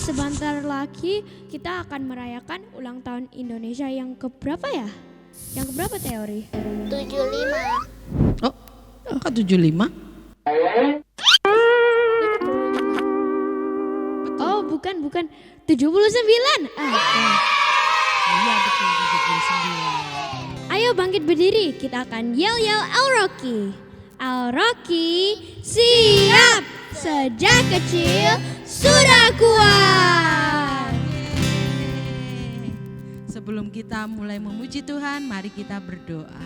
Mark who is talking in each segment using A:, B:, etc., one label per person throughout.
A: sebentar lagi kita akan merayakan ulang tahun Indonesia yang keberapa ya? Yang keberapa Teori?
B: 75.
C: Oh, angka 75?
A: Oh, bukan 79.
C: Iya betul 79.
A: Ayo bangkit berdiri, kita akan yel-yel Al-Rocky. Al-Rocky siap, sejak kecil sudah kuat.
C: Sebelum kita mulai memuji Tuhan, mari kita berdoa.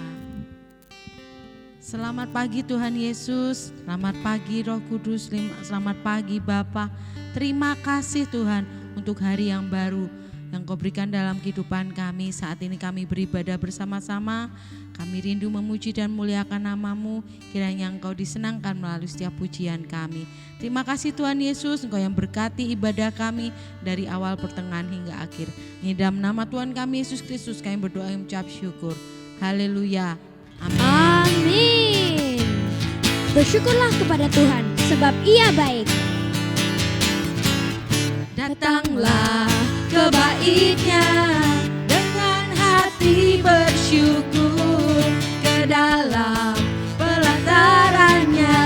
C: Selamat pagi Tuhan Yesus, selamat pagi Roh Kudus, selamat pagi Bapa. Terima kasih Tuhan untuk hari yang baru yang Kau berikan dalam kehidupan kami. Saat ini kami beribadah bersama-sama, kami rindu memuji dan muliakan nama-Mu, kiranya Engkau disenangkan melalui setiap pujian kami. Terima kasih Tuhan Yesus, Engkau yang berkati ibadah kami dari awal pertengahan hingga akhir. Ini dalam nama Tuhan kami Yesus Kristus kami berdoa dan mengucap syukur. Haleluya. Amin.
A: Amin. Bersyukurlah kepada Tuhan sebab Ia baik.
C: Datanglah ke bait-Nya dengan hati bersyukur, ke dalam pelataran-Nya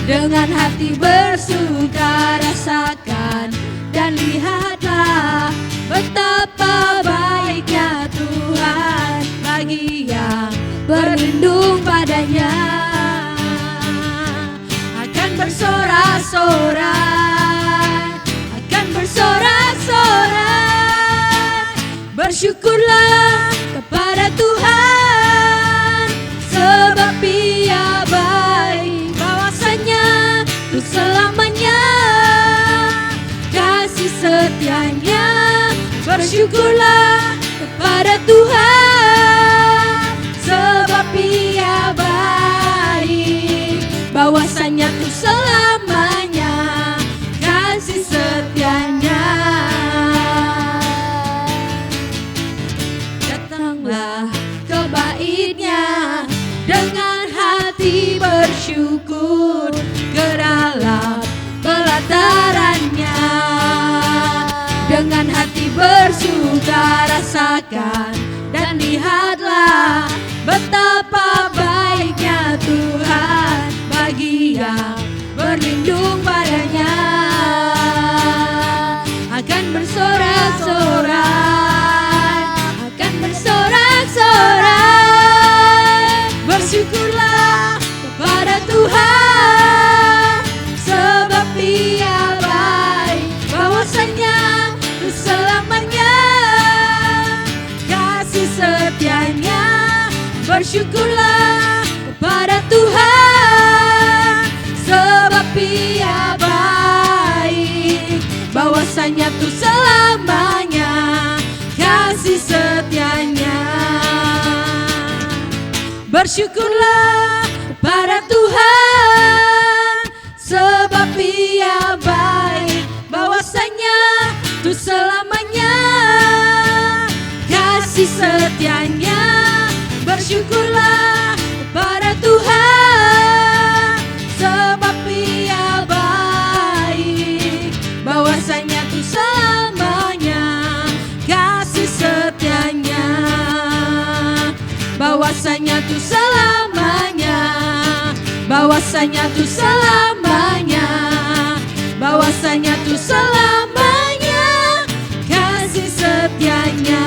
C: dengan hati bersuka rasakan dan lihatlah betapa baiknya Tuhan bagi yang berlindung padanya. Akan bersorak-sorai, akan bersorak-sorai, bersyukurlah kepada Tuhan sebab Ia baik, bahwasanya untuk selamanya kasih setianya. Bersyukurlah kepada Tuhan sebab Ia baik, bahwasanya untuk selamanya kasih setianya. Datanglah ke bait-Nya dengan hati bersyukur, ke dalam pelataran-Nya dengan hati bersuka rasakan dan lihatlah betapa baiknya Tuhan bagi yang berlindung padanya. Akan bersorak-sorai, akan bersorak-sorai, bersyukurlah kepada Tuhan sebab Ia baik, bahwasanya untuk selamanya kasih setianya. Bersyukurlah kepada Tuhan sebab Ia baik, bahwasanya untuk selamanya kasih setianya. Bersyukurlah kepada Tuhan sebab Ia baik, bahwasanya untuk selamanya kasih setianya. Bersyukurlah kepada Tuhan sebab Ia baik, bahwasanya untuk selamanya kasih setianya. Bahwasanya untuk selamanya, bahwasanya untuk selamanya, bahwasanya untuk selamanya kasih setianya.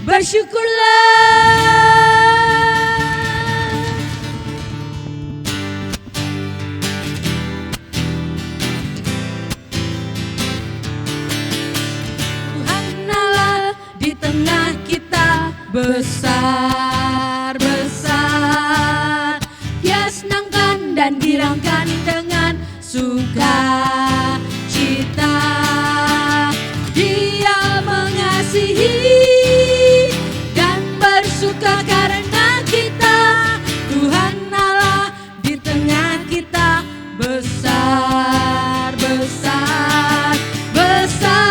C: Bersyukurlah. Tuhan Allah di tengah kita besar-besar, Dia senangkan dan girangkan dengan sukacita. Dia mengasihi dan bersuka karena kita. Tuhan Allah di tengah kita besar-besar, besar, besar.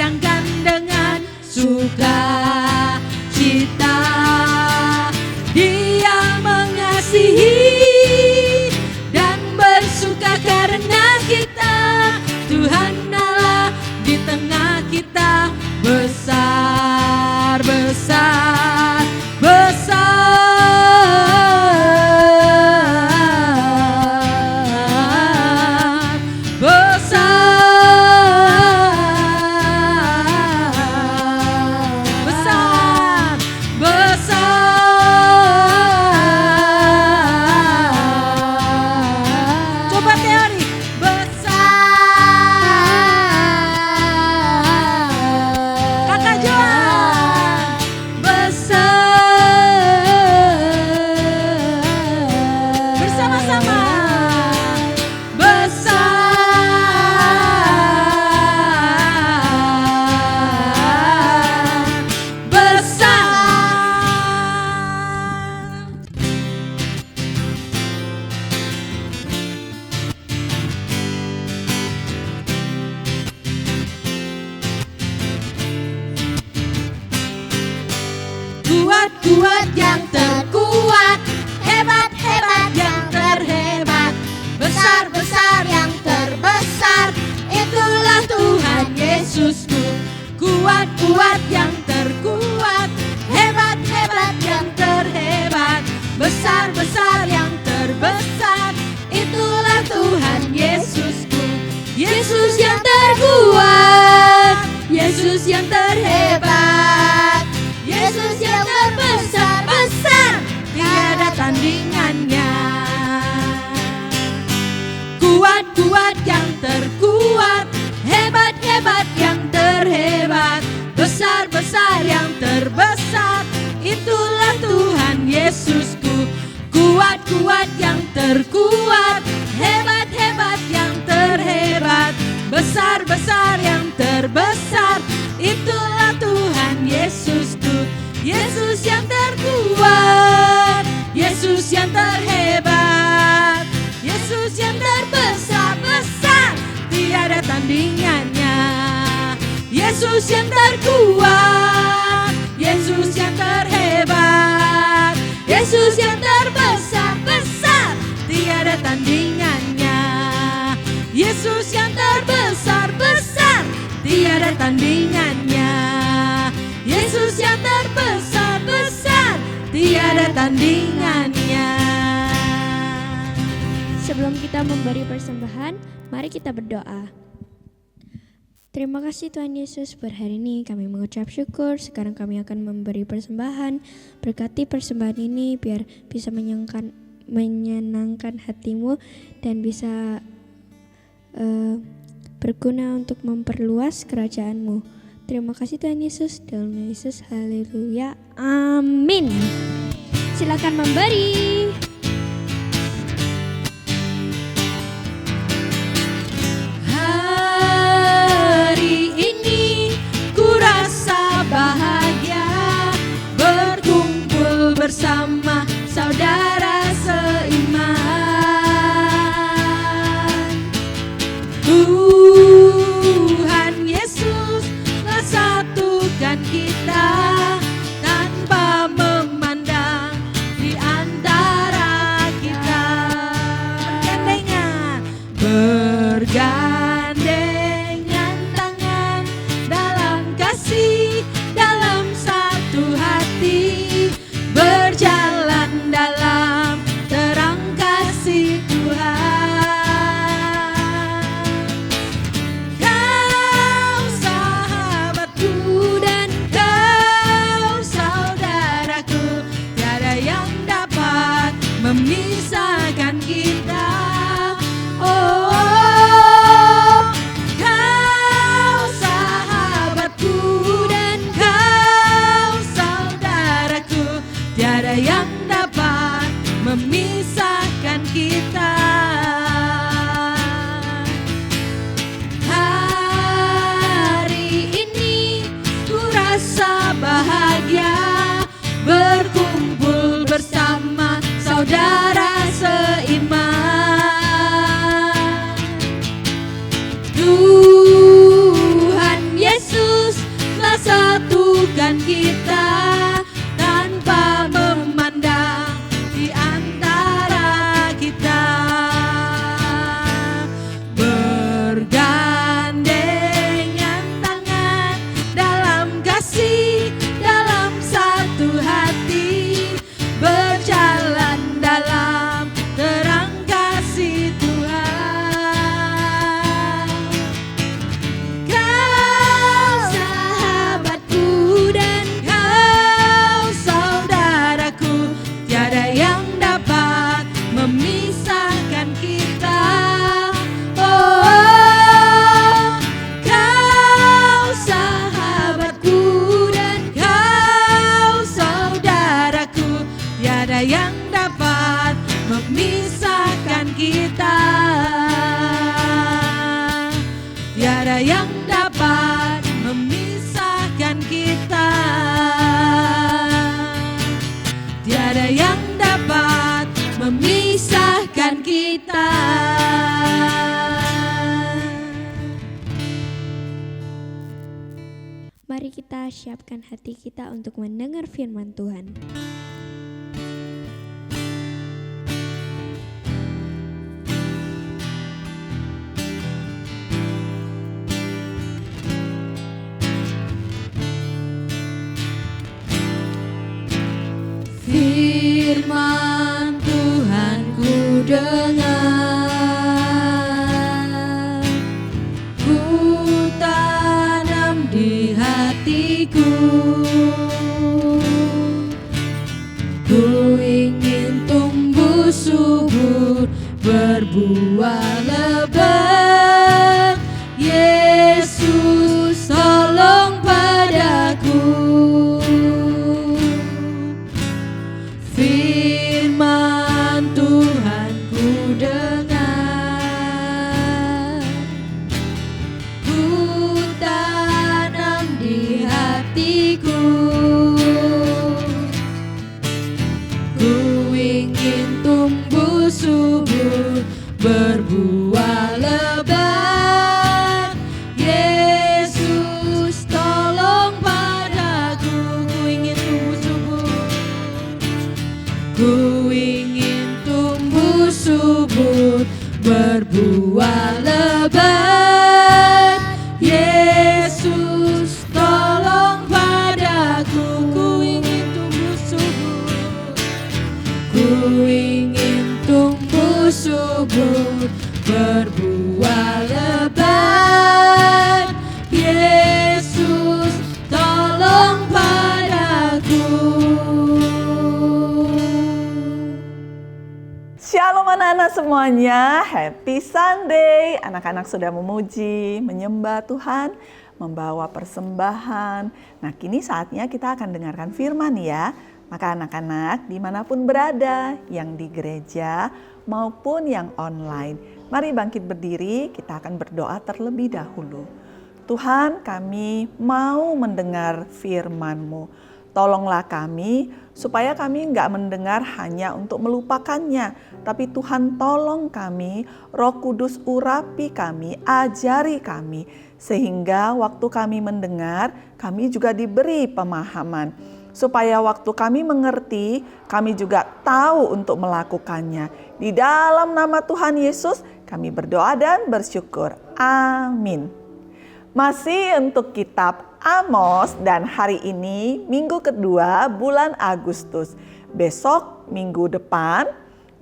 C: menyenangkan dengan sukacita. Dia mengasihi dan bersuka karena kita. Tuhan Allah di tengah kita, besar, besar, besar, besar, besar, besar. Coba teori. Kakak Joan, besar, bersama-sama, besar, besar. Kuat-kuat yang terkuat, hebat-hebat yang terhebat, besar-besar yang terbesar, itulah Tuhan Yesusku. Kuat-kuat yang terkuat, hebat-hebat yang terhebat, besar-besar yang terbesar, itulah Tuhan Yesusku. Yesus yang terkuat, Yesus yang terhebat, Yesus yang terbesar-besar, tiada tandingannya. Kuat-kuat yang terkuat, hebat-hebat yang terhebat, besar-besar yang terbesar, itulah Tuhan Yesusku. Kuat-kuat yang terkuat, hebat-hebat yang terhebat, besar-besar yang terbesar, itulah Tuhan Yesusku. Yesus yang terkuat, Yesus yang terhebat, Yesus yang terbesar-besar, tiada tandingannya. Yesus yang terkuat, Yesus yang terhebat, Yesus yang terbesar-besar, tiada tandingannya. Yesus yang terbesar-besar, tiada tandingannya. Yesus yang terbesar-besar, tiada tandingannya.
A: Sebelum kita memberi persembahan, mari kita berdoa. Terima kasih Tuhan Yesus, per hari ini kami mengucap syukur. Sekarang kami akan memberi persembahan. Berkati persembahan ini biar bisa menyenangkan hatimu dan bisa berguna untuk memperluas kerajaan-Mu. Terima kasih Tuhan Yesus, dalam nama Yesus, haleluya, amin. Silakan memberi.
C: Hari ini ku rasa bahagia berkumpul bersama saudara seiman. Tuhan Yesus telah satukan kita tanpa memandang di antara satukan kita tanpa memandang di antara kita. Bergandengan tangan dalam kasih, dalam satu hati, berjalan dalam terang kasih Tuhan. Kau sahabatku dan kau saudaraku, tiada yang dapat memisahkan kita. Oh, kau sahabatku dan kau saudaraku, tiada yang dapat memisahkan kita. Tiada yang dapat memisahkan kita. Tiada yang dapat memisahkan kita.
A: Mari kita siapkan hati kita untuk mendengar firman Tuhan.
C: Firman Tuhan ku dengar, ku tanam di hatiku. Ku ingin tumbuh subur, berbuah lebat. Yesus tolong padaku. Firman Tuhan ku dengar, ku tanam di hatiku. Ku ingin tumbuh subur, berbuah lebat. Yesus tolong padaku. Ku ingin tumbuh subur, ku ingin tumbuh subur, berbuah lebat. Yesus tolong padaku. Ku ingin tumbuh subur, ku ingin tumbuh subur, berbuah lebat. Yesus tolong padaku.
D: Shalom anak-anak semuanya, Happy Sunday. Anak-anak sudah memuji, menyembah Tuhan, membawa persembahan. Nah, kini saatnya kita akan dengarkan firman ya. Maka anak-anak dimanapun berada, yang di gereja maupun yang online, mari bangkit berdiri, kita akan berdoa terlebih dahulu. Tuhan, kami mau mendengar firman-Mu. Tolonglah kami supaya kami enggak mendengar hanya untuk melupakannya. Tapi Tuhan tolong kami, Roh Kudus urapi kami, ajari kami. Sehingga waktu kami mendengar, kami juga diberi pemahaman. Supaya waktu kami mengerti, kami juga tahu untuk melakukannya. Di dalam nama Tuhan Yesus, kami berdoa dan bersyukur. Amin. Masih untuk kitab Amos dan hari ini minggu kedua bulan Agustus. Besok minggu depan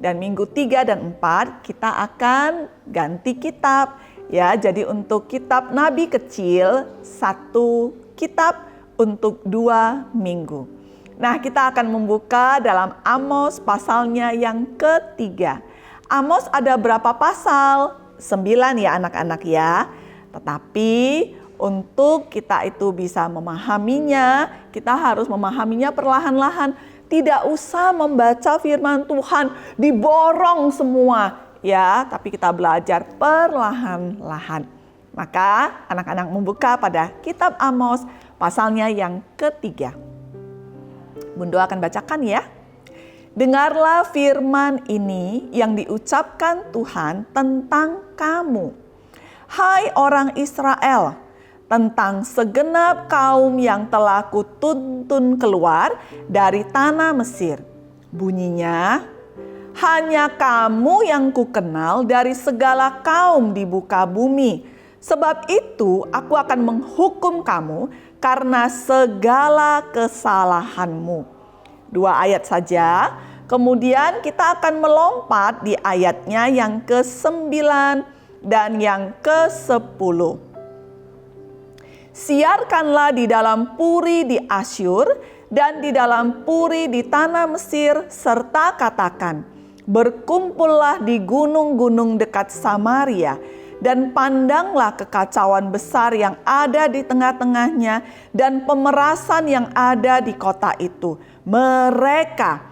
D: dan minggu 3 dan 4 kita akan ganti kitab. Ya, jadi untuk kitab Nabi kecil 1 kitab untuk 2 minggu. Nah, kita akan membuka dalam Amos pasalnya yang ketiga. Amos ada berapa pasal? 9 ya anak-anak ya. Tetapi untuk kita itu bisa memahaminya, kita harus memahaminya perlahan-lahan. Tidak usah membaca firman Tuhan diborong semua ya, tapi kita belajar perlahan-lahan. Maka anak-anak membuka pada kitab Amos pasalnya yang ketiga. Bunda akan bacakan ya. Dengarlah firman ini yang diucapkan Tuhan tentang kamu. Hai orang Israel, tentang segenap kaum yang telah kutuntun keluar dari tanah Mesir. Bunyinya, hanya kamu yang kukenal dari segala kaum di muka bumi. Sebab itu aku akan menghukum kamu karena segala kesalahanmu. 2 ayat saja, kemudian kita akan melompat di ayatnya yang ke-9 dan yang ke-10. Siarkanlah di dalam puri di Asyur dan di dalam puri di tanah Mesir, serta katakan, berkumpullah di gunung-gunung dekat Samaria, dan pandanglah kekacauan besar yang ada di tengah-tengahnya dan pemerasan yang ada di kota itu. Mereka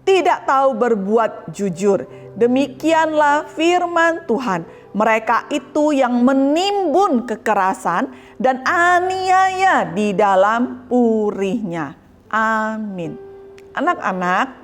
D: tidak tahu berbuat jujur. Demikianlah firman Tuhan. Mereka itu yang menimbun kekerasan dan aniaya di dalam purihnya. Amin. Anak-anak,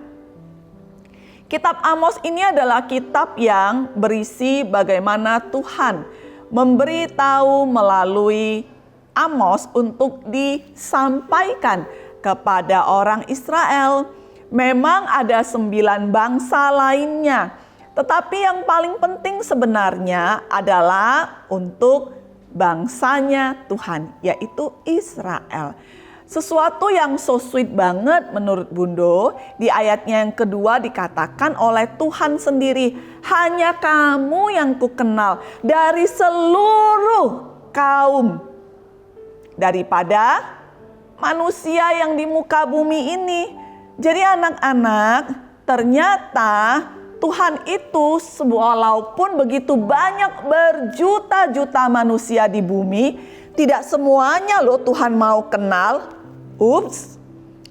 D: kitab Amos ini adalah kitab yang berisi bagaimana Tuhan memberitahu melalui Amos untuk disampaikan kepada orang Israel. Memang ada 9 bangsa lainnya, tetapi yang paling penting sebenarnya adalah untuk bangsanya Tuhan, yaitu Israel. Sesuatu yang so sweet banget menurut Bundo, di ayatnya yang kedua dikatakan oleh Tuhan sendiri, hanya kamu yang kukenal dari seluruh kaum, daripada manusia yang di muka bumi ini. Jadi anak-anak, ternyata Tuhan itu walaupun begitu banyak berjuta-juta manusia di bumi, tidak semuanya loh Tuhan mau kenal. Ups,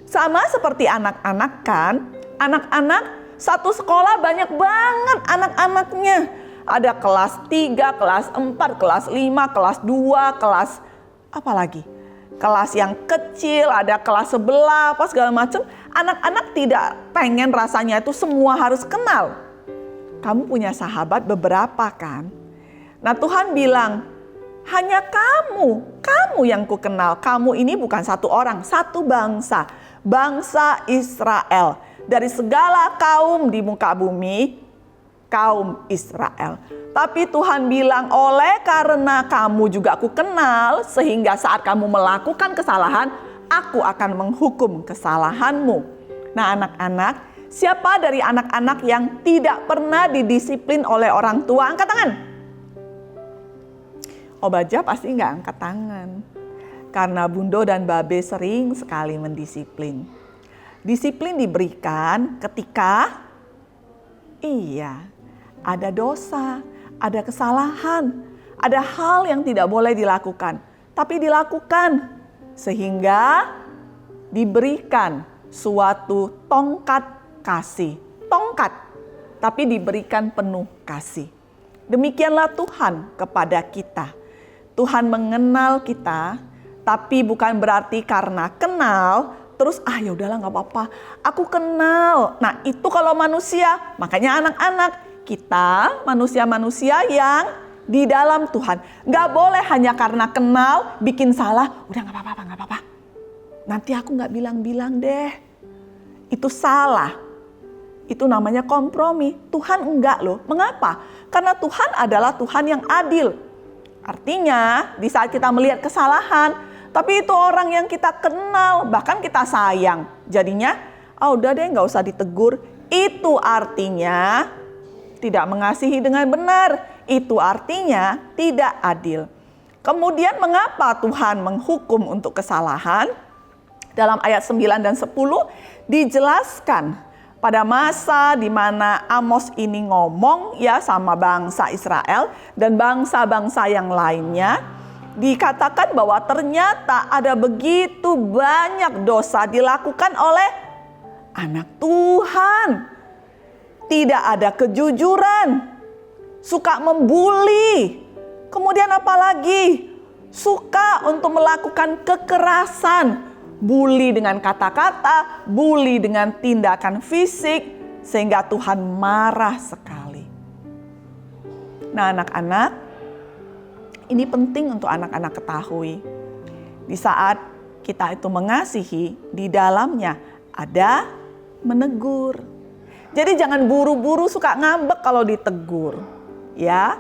D: sama seperti anak-anak kan. Anak-anak satu sekolah banyak banget anak-anaknya. Ada kelas 3, kelas 4, kelas 5, kelas 2, kelas apa lagi? Kelas yang kecil, ada kelas sebelah, apa segala macam. Anak-anak tidak pengen rasanya itu semua harus kenal. Kamu punya sahabat beberapa kan? Nah Tuhan bilang, hanya kamu yang kukenal. Kamu ini bukan satu orang, satu bangsa. Bangsa Israel. Dari segala kaum di muka bumi, kaum Israel. Tapi Tuhan bilang, oleh karena kamu juga aku kenal, sehingga saat kamu melakukan kesalahan, aku akan menghukum kesalahanmu. Nah anak-anak, siapa dari anak-anak yang tidak pernah didisiplin oleh orang tua? Angkat tangan. Obaja pasti nggak angkat tangan. Karena Bundo dan Babe sering sekali mendisiplin. Disiplin diberikan ketika ada dosa, ada kesalahan, ada hal yang tidak boleh dilakukan, tapi dilakukan sehingga diberikan suatu tongkat kasih. Tongkat, tapi diberikan penuh kasih. Demikianlah Tuhan kepada kita. Tuhan mengenal kita, tapi bukan berarti karena kenal terus ya udahlah nggak apa-apa, aku kenal. Nah itu kalau manusia, makanya anak-anak kita manusia-manusia yang di dalam Tuhan. Nggak boleh hanya karena kenal bikin salah, udah nggak apa-apa. Nanti aku nggak bilang-bilang deh. Itu salah. Itu namanya kompromi. Tuhan enggak loh. Mengapa? Karena Tuhan adalah Tuhan yang adil. Artinya di saat kita melihat kesalahan, tapi itu orang yang kita kenal, bahkan kita sayang. Jadinya, udah deh nggak usah ditegur. Itu artinya tidak mengasihi dengan benar. Itu artinya tidak adil. Kemudian mengapa Tuhan menghukum untuk kesalahan? Dalam ayat 9 dan 10 dijelaskan pada masa di mana Amos ini ngomong ya sama bangsa Israel dan bangsa-bangsa yang lainnya. Dikatakan bahwa ternyata ada begitu banyak dosa dilakukan oleh anak Tuhan. Tidak ada kejujuran, suka membuli. Kemudian apalagi? Suka untuk melakukan kekerasan. Bully dengan kata-kata, bully dengan tindakan fisik, sehingga Tuhan marah sekali. Nah anak-anak, Ini penting untuk anak-anak ketahui. Di saat kita itu mengasihi, di dalamnya ada menegur. Jadi jangan buru-buru suka ngambek kalau ditegur, ya.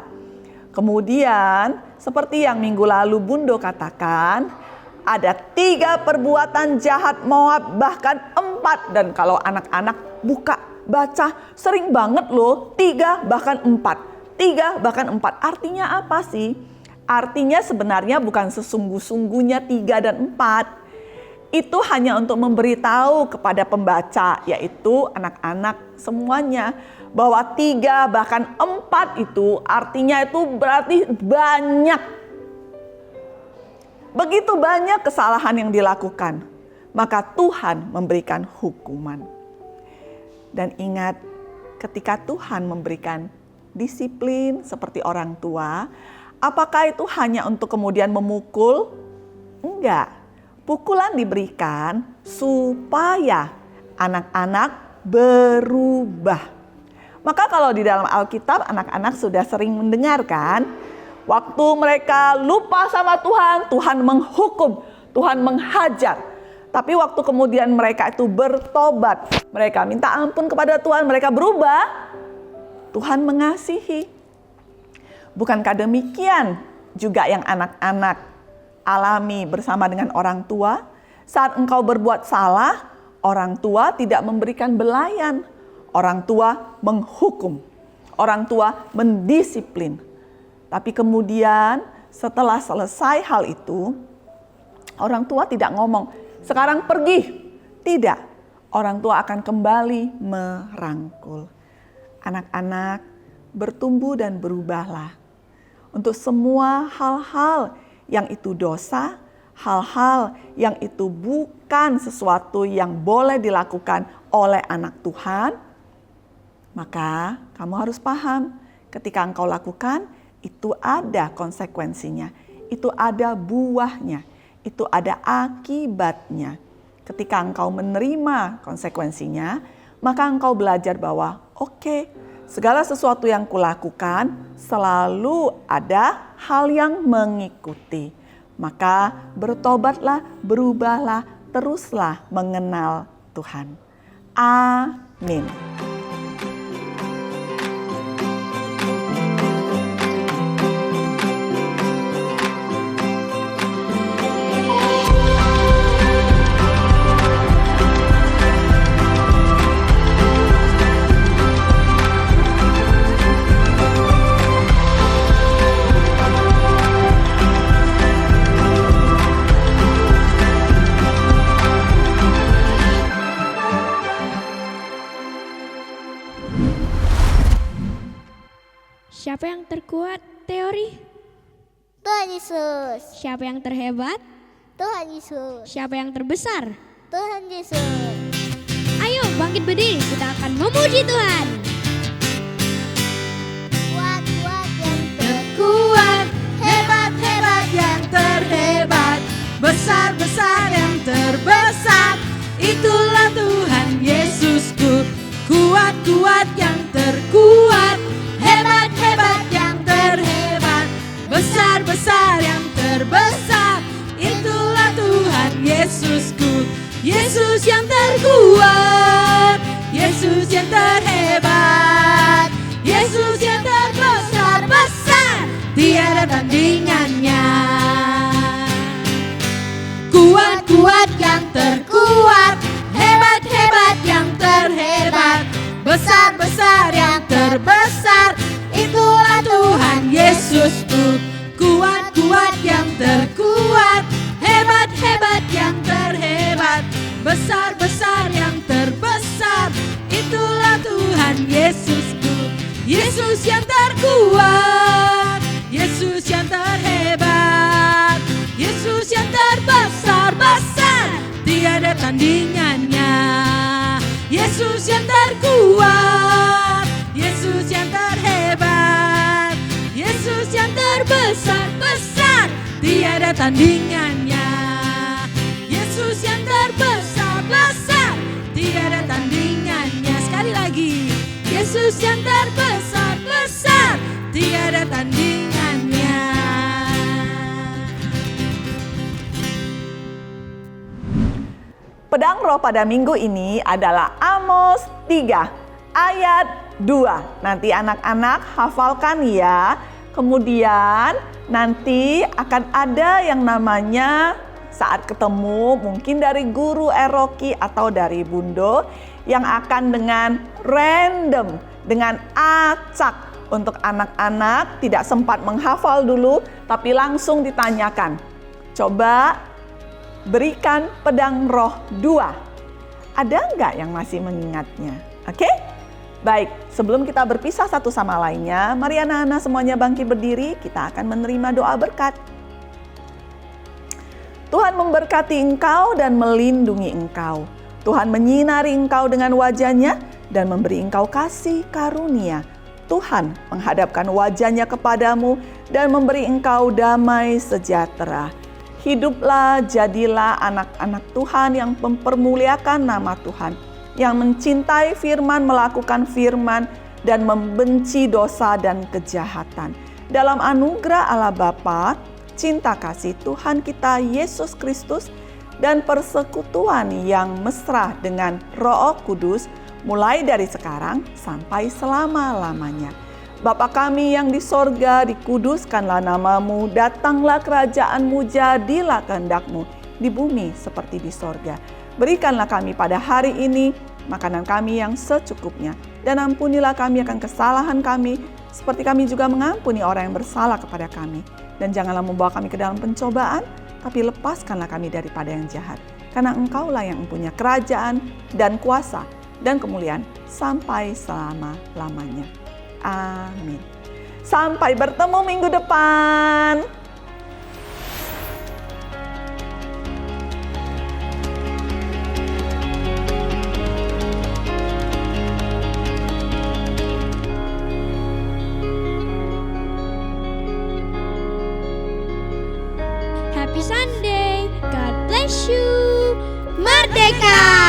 D: Kemudian seperti yang minggu lalu Bundo katakan, ada 3 perbuatan jahat Moab, bahkan 4. Dan kalau anak-anak baca sering banget loh, 3 bahkan 4. 3 bahkan 4. Artinya apa sih? Artinya sebenarnya bukan sesungguh-sungguhnya 3 dan 4. Itu hanya untuk memberitahu kepada pembaca, yaitu anak-anak semuanya, bahwa 3 bahkan 4 itu artinya itu berarti banyak. Begitu banyak kesalahan yang dilakukan, maka Tuhan memberikan hukuman. Dan ingat, ketika Tuhan memberikan disiplin seperti orang tua, apakah itu hanya untuk kemudian memukul? Enggak. Pukulan diberikan supaya anak-anak berubah. Maka kalau di dalam Alkitab anak-anak sudah sering mendengarkan, waktu mereka lupa sama Tuhan, Tuhan menghukum, Tuhan menghajar. Tapi waktu kemudian mereka itu bertobat, mereka minta ampun kepada Tuhan, mereka berubah, Tuhan mengasihi. Bukankah demikian juga yang anak-anak alami bersama dengan orang tua? Saat engkau berbuat salah, orang tua tidak memberikan belayan. Orang tua menghukum. Orang tua mendisiplin. Tapi kemudian setelah selesai hal itu, orang tua tidak ngomong, sekarang pergi. Tidak. Orang tua akan kembali merangkul. Anak-anak, bertumbuh dan berubahlah. Untuk semua hal-hal yang itu dosa, hal-hal yang itu bukan sesuatu yang boleh dilakukan oleh anak Tuhan, maka kamu harus paham, ketika engkau lakukan, itu ada konsekuensinya, itu ada buahnya, itu ada akibatnya. Ketika engkau menerima konsekuensinya, maka engkau belajar bahwa oke, segala sesuatu yang kulakukan selalu ada hal yang mengikuti. Maka bertobatlah, berubahlah, teruslah mengenal Tuhan. Amin.
A: Siapa yang terkuat teori?
B: Tuhan Yesus.
A: Siapa yang terhebat?
B: Tuhan Yesus.
A: Siapa yang terbesar?
B: Tuhan Yesus.
A: Ayo bangkit berdiri, kita akan memuji Tuhan.
B: Kuat-kuat yang
C: Kuat, hebat-hebat yang terhebat, besar-besar yang terbesar, itulah Tuhan Yesusku. Kuat-kuat yang terkuat, hebat-hebat yang terhebat, besar-besar yang terbesar, itulah Tuhan Yesusku. Yesus yang terkuat, Yesus yang terhebat, Yesus yang terbesar-besar, tiada tandingannya. Kuat-kuat yang terkuat, hebat-hebat yang terhebat, besar-besar yang terbesar, itulah Tuhan Yesusku. Kuat-kuat yang terkuat, hebat-hebat yang terhebat, besar-besar yang terbesar, itulah Tuhan Yesusku. Yesus yang terkuat, Yesus yang terhebat, Yesus yang terbesar-besar, tiada tandingannya. Yesus yang terkuat, Yesus yang terhebat, Yesus yang terbesar-besar, tiada tandingannya. Yesus yang terbesar-besar, tiada tandingannya. Sekali lagi, Yesus yang terbesar-besar, tiada tandingannya.
D: Pedang roh pada minggu ini adalah Amos 3 ayat 2. Nanti anak-anak hafalkan ya. Kemudian nanti akan ada yang namanya saat ketemu mungkin dari guru Eroki atau dari Bundo yang akan dengan random, dengan acak untuk anak-anak tidak sempat menghafal dulu tapi langsung ditanyakan. Coba berikan pedang roh 2. Ada nggak yang masih mengingatnya? Oke? Baik, sebelum kita berpisah satu sama lainnya, mari anak-anak semuanya bangkit berdiri, kita akan menerima doa berkat. Tuhan memberkati engkau dan melindungi engkau. Tuhan menyinari engkau dengan wajah-Nya dan memberi engkau kasih karunia. Tuhan menghadapkan wajah-Nya kepadamu dan memberi engkau damai sejahtera. Hiduplah, jadilah anak-anak Tuhan yang mempermuliakan nama Tuhan, yang mencintai firman, melakukan firman, dan membenci dosa dan kejahatan. Dalam anugerah Allah Bapa, cinta kasih Tuhan kita Yesus Kristus, dan persekutuan yang mesra dengan Roh Kudus, mulai dari sekarang sampai selama-lamanya. Bapa kami yang di sorga, dikuduskanlah namamu, datanglah kerajaan-mu, jadilah kehendak-mu di bumi seperti di sorga. Berikanlah kami pada hari ini makanan kami yang secukupnya, dan ampunilah kami akan kesalahan kami, seperti kami juga mengampuni orang yang bersalah kepada kami. Dan janganlah membawa kami ke dalam pencobaan, tapi lepaskanlah kami daripada yang jahat. Karena Engkaulah yang mempunyai kerajaan dan kuasa dan kemuliaan sampai selama-lamanya. Amin. Sampai bertemu minggu depan.
A: Happy Sunday. God bless you. Merdeka!